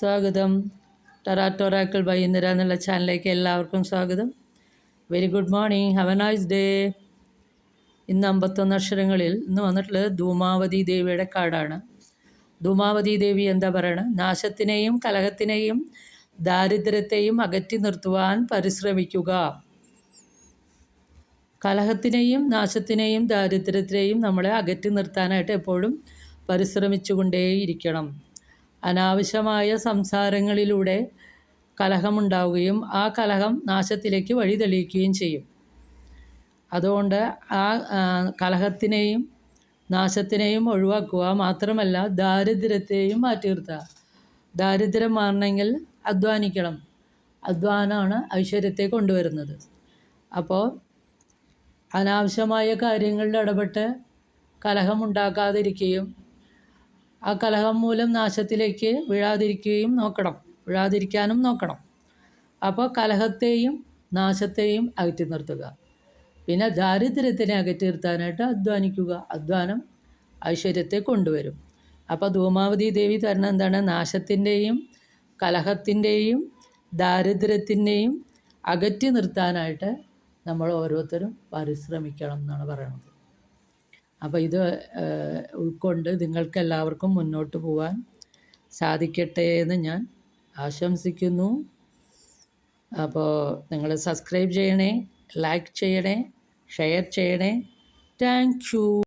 സ്വാഗതം. ടൊറാക്കൽ ബൈ ഇന്ദിര എന്നുള്ള ചാനലിലേക്ക് എല്ലാവർക്കും സ്വാഗതം. Very good morning, have A nice day. ഇന്ന് 51 അക്ഷരങ്ങളിൽ ഇന്ന് വന്നിട്ടുള്ളത് ധൂമാവതി ദേവിയുടെ കാർഡാണ്. ധൂമാവതി ദേവി എന്താ പറയണത്? നാശത്തിനെയും കലഹത്തിനെയും ദാരിദ്ര്യത്തെയും അകറ്റി നിർത്തുവാൻ പരിശ്രമിക്കുക. കലഹത്തിനെയും നാശത്തിനെയും ദാരിദ്ര്യത്തെയും നമ്മളെ അകറ്റി നിർത്താനായിട്ട് എപ്പോഴും പരിശ്രമിച്ചുകൊണ്ടേയിരിക്കണം. അനാവശ്യമായ സംസാരങ്ങളിലൂടെ കലഹമുണ്ടാവുകയും ആ കലഹം നാശത്തിലേക്ക് വഴി തെളിയിക്കുകയും ചെയ്യും. അതുകൊണ്ട് ആ കലഹത്തിനെയും നാശത്തിനെയും ഒഴിവാക്കുക. മാത്രമല്ല ദാരിദ്ര്യത്തെയും മാറ്റി നിർത്തുക. ദാരിദ്ര്യം മാറണമെങ്കിൽ അധ്വാനിക്കണം. അധ്വാനമാണ് ഐശ്വര്യത്തെ കൊണ്ടുവരുന്നത്. അപ്പോൾ അനാവശ്യമായ കാര്യങ്ങളിൽ ഇടപെട്ട് കലഹമുണ്ടാക്കാതിരിക്കുകയും ആ കലഹം മൂലം നാശത്തിലേക്ക് വീഴാതിരിക്കാനും നോക്കണം. അപ്പോൾ കലഹത്തെയും നാശത്തെയും അകറ്റി നിർത്തുക. പിന്നെ ദാരിദ്ര്യത്തിനെ അകറ്റി നിർത്താനായിട്ട് അധ്വാനിക്കുക. അധ്വാനം ഐശ്വര്യത്തെ കൊണ്ടുവരും. അപ്പോൾ ധൂമാവതി ദേവി തരുന്ന എന്താണ്? നാശത്തിൻ്റെയും കലഹത്തിൻ്റെയും ദാരിദ്ര്യത്തിൻ്റെയും അകറ്റി നിർത്താനായിട്ട് നമ്മൾ ഓരോരുത്തരും പരിശ്രമിക്കണം എന്നാണ് പറയുന്നത്. അപ്പോൾ ഇത് ഉൾക്കൊണ്ട് നിങ്ങൾക്കെല്ലാവർക്കും മുന്നോട്ട് പോകാൻ സാധിക്കട്ടെ എന്ന് ഞാൻ ആശംസിക്കുന്നു. അപ്പോൾ നിങ്ങൾ സബ്സ്ക്രൈബ് ചെയ്യണേ, ലൈക്ക് ചെയ്യണേ, ഷെയർ ചെയ്യണേ. Thank you.